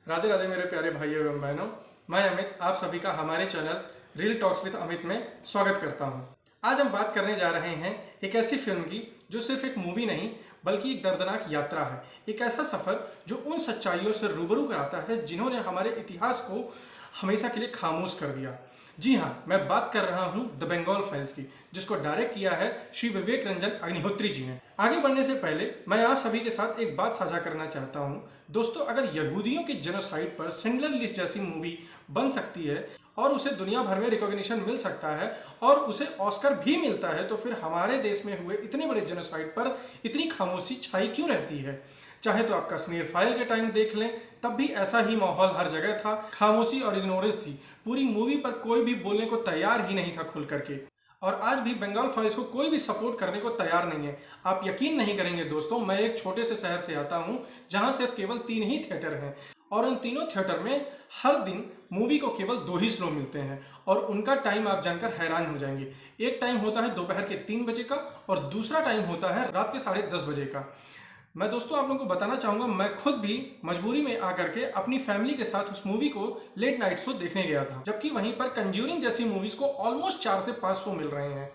राधे राधे मेरे प्यारे भाइयों एवं बहनों, मैं अमित आप सभी का हमारे channel real talks with Amit में स्वागत करता हूं। आज हम बात करने जा रहे हैं एक ऐसी फिल्म की जो सिर्फ एक मूवी नहीं बल्कि एक दर्दनाक यात्रा है। एक ऐसा सफर जो उन सच्चाइयों से रूबरू कराता है जिन्होंने हमारे इतिहास को हमेशा के लिए खामोश कर दिया। जी हाँ, मैं बात कर रहा हूँ द बंगाल फाइल्स की, जिसको डायरेक्ट किया है श्री विवेक रंजन अग्निहोत्री जी ने। आगे बढ़ने से पहले मैं आप सभी के साथ एक बात साझा करना चाहता हूँ। दोस्तों, अगर यहूदियों के जेनोसाइड पर शिंडलर लिस्ट जैसी मूवी बन सकती है और उसे दुनिया भर में रिकॉग्निशन मिल सकता है और उसे ऑस्कर भी मिलता है, तो फिर हमारे देश में हुए इतने बड़े जेनोसाइड पर इतनी खामोशी छाई क्यों रहती है? चाहे तो आप कश्मीर फाइल के टाइम देख लें, तब भी ऐसा ही माहौल हर जगह था। खामोशी और इग्नोरेंस थी। पूरी मूवी पर कोई भी बोलने को तैयार ही नहीं था खुल करके। और आज भी बंगाल फाइल्स को कोई भी सपोर्ट करने को तैयार नहीं है। आप यकीन नहीं करेंगे दोस्तों, मैं एक छोटे से शहर से आता हूं जहां सिर्फ केवल 3 ही थिएटर हैं और उन तीनों थिएटर में हर दिन मूवी को केवल 2 ही शो मिलते हैं और उनका टाइम आप जानकर हैरान हो जाएंगे। एक टाइम होता है दोपहर के 3 बजे का और दूसरा टाइम होता है रात के 10:30 बजे का। मैं दोस्तों आप लोगों को बताना चाहूँगा, मैं खुद भी मजबूरी में आकर के अपनी फैमिली के साथ उस मूवी को लेट नाइट शो देखने गया था, जबकि वहीं पर कंज्यूरिंग जैसी मूवीज को ऑलमोस्ट 4 से 5 शो मिल रहे हैं।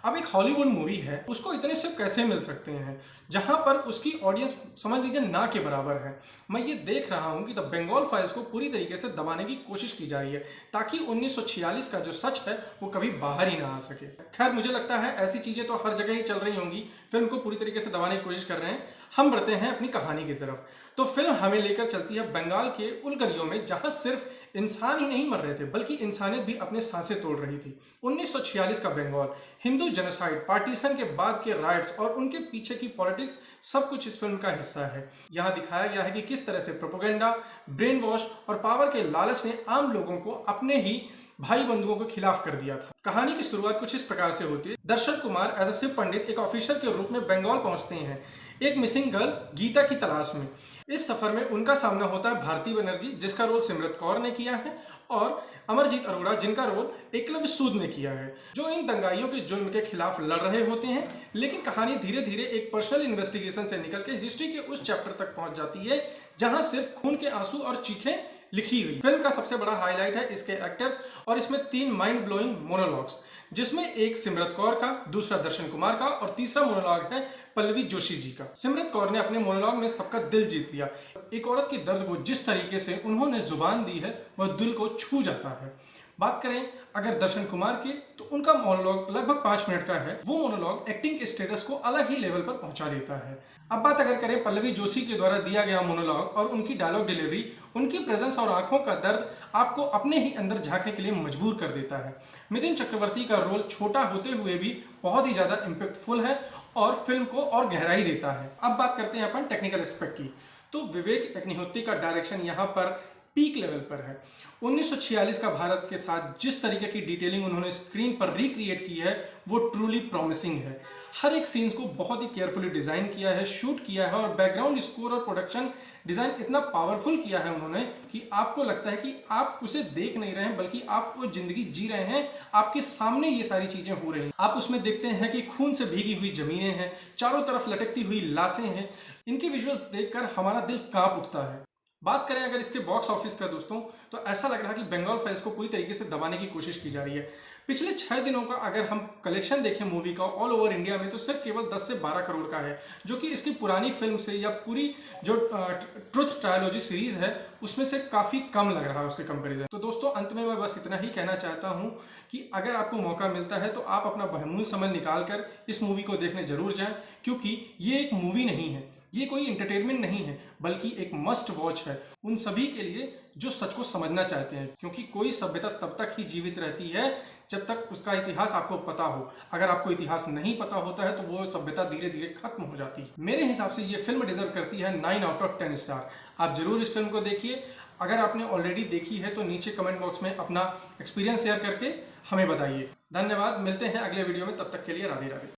अब एक हॉलीवुड मूवी है, उसको इतने से कैसे मिल सकते हैं जहां पर उसकी ऑडियंस समझ लीजिए ना के बराबर है। मैं ये देख रहा हूं कि द बंगाल फाइल्स को पूरी तरीके से दबाने की कोशिश की जा रही है ताकि 1946 का जो सच है वो कभी बाहर ही ना आ सके। खैर, मुझे लगता है ऐसी चीजें तो हर जगह ही चल रही होंगी। फिल्म को पूरी तरीके से दबाने की कोशिश कर रहे हैं। हम बढ़ते हैं अपनी कहानी की तरफ। तो फिल्म हमें लेकर चलती है बंगाल के उन गलियों में जहां सिर्फ इंसान ही नहीं मर रहे थे बल्कि इंसानियत भी अपने सांसें तोड़ रही थी। 1946 का बंगाल, हिंदू जेनोसाइड, पार्टीशन के बाद के राइट्स और उनके पीछे की पॉलिटिक्स, सब कुछ इस फिल्म का हिस्सा है। यहाँ दिखाया गया है कि किस तरह से प्रोपेगेंडा, ब्रेन वॉश और पावर के लालच ने आम लोगों को अपने ही भाई बंधुओं के खिलाफ कर दिया था। कहानी की शुरुआत कुछ इस प्रकार से होती है। दर्शन कुमार एज अ शिव पंडित एक ऑफिसर के रूप में बंगाल पहुंचते हैं एक मिसिंग गर्ल गीता की तलाश में। इस सफर में उनका सामना होता है भारती बनर्जी, जिसका रोल सिमरत कौर ने किया है, और अमरजीत अरोड़ा, जिनका रोल एकलव्य सूद ने किया है, जो इन दंगाइयों के जुल्म के खिलाफ लड़ रहे होते हैं। लेकिन कहानी धीरे धीरे एक पर्सनल इन्वेस्टिगेशन से निकल के हिस्ट्री के उस चैप्टर तक पहुंच जाती है जहां सिर्फ खून के आंसू और चीखें लिखी हुई। फिल्म का सबसे बड़ा हाईलाइट है इसके एक्टर्स और इसमें 3 माइंड ब्लोइंग मोनोलॉग्स, जिसमें एक सिमरत कौर का, दूसरा दर्शन कुमार का और तीसरा मोनोलॉग है पल्लवी जोशी जी का। सिमरत कौर ने अपने मोनोलॉग में सबका दिल जीत लिया। एक औरत के दर्द को जिस तरीके से उन्होंने जुबान दी है वह दिल को छू जाता है। बात करें अगर दर्शन कुमार के, तो उनका मोनोलॉग लगभग 5 मिनट का है। वो मोनोलॉग एक्टिंग के स्टेटस को अलग ही लेवल पर पहुंचा देता है। अब बात अगर करें पल्लवी जोशी के द्वारा दिया गया मोनोलॉग और उनकी डायलॉग डिलीवरी, उनकी प्रेजेंस और आंखों का दर्द आपको अपने ही अंदर झांकने के लिए मजबूर कर देता है। मिथुन चक्रवर्ती का रोल छोटा होते हुए भी बहुत ही ज्यादा इम्पैक्टफुल है और फिल्म को और गहराई देता है। अब बात करते हैं अपन टेक्निकल एस्पेक्ट की, तो विवेक अग्निहोत्री का डायरेक्शन यहाँ पर पीक लेवल पर है। 1946 का भारत के साथ जिस तरीके की डिटेलिंग उन्होंने स्क्रीन पर रिक्रिएट की है वो ट्रूली प्रॉमिसिंग है। हर एक सीन्स को बहुत ही केयरफुली डिजाइन किया है, शूट किया है और बैकग्राउंड स्कोर और प्रोडक्शन डिजाइन इतना पावरफुल किया है उन्होंने कि आपको लगता है कि आप उसे देख नहीं रहे हैं बल्कि आप वो जिंदगी जी रहे हैं। आपके सामने ये सारी चीजें हो रही हैं। आप उसमें देखते हैं कि खून से भीगी हुई जमीनें हैं, चारों तरफ लटकती हुई लाशें हैं। इनके विजुअल्स देखकर हमारा दिल कांप उठता है। बात करें अगर इसके बॉक्स ऑफिस का दोस्तों, तो ऐसा लग रहा है कि बंगाल फाइल्स को पूरी तरीके से दबाने की कोशिश की जा रही है। पिछले 6 दिनों का अगर हम कलेक्शन देखें मूवी का ऑल ओवर इंडिया में, तो सिर्फ केवल 10 से 12 करोड़ का है, जो कि इसकी पुरानी फिल्म से या पूरी जो ट्रुथ ट्रायोलॉजी सीरीज है उसमें से काफ़ी कम लग रहा है उसके कंपेरिजन। तो दोस्तों अंत में मैं बस इतना ही कहना चाहता हूँ कि अगर आपको मौका मिलता है तो आप अपना बहुमूल्य समय निकाल कर इस मूवी को देखने जरूर जाएं, क्योंकि ये एक मूवी नहीं है, ये कोई एंटरटेनमेंट नहीं है, बल्कि एक मस्ट वॉच है उन सभी के लिए जो सच को समझना चाहते हैं। क्योंकि कोई सभ्यता तब तक ही जीवित रहती है जब तक उसका इतिहास आपको पता हो। अगर आपको इतिहास नहीं पता होता है तो वो सभ्यता धीरे धीरे खत्म हो जाती है। मेरे हिसाब से ये फिल्म डिजर्व करती है 9 आउट ऑफ 10 स्टार। आप जरूर इस फिल्म को देखिए। अगर आपने ऑलरेडी देखी है तो नीचे कमेंट बॉक्स में अपना एक्सपीरियंस शेयर करके हमें बताइए। धन्यवाद, मिलते हैं अगले वीडियो में, तब तक के लिए राधे राधे।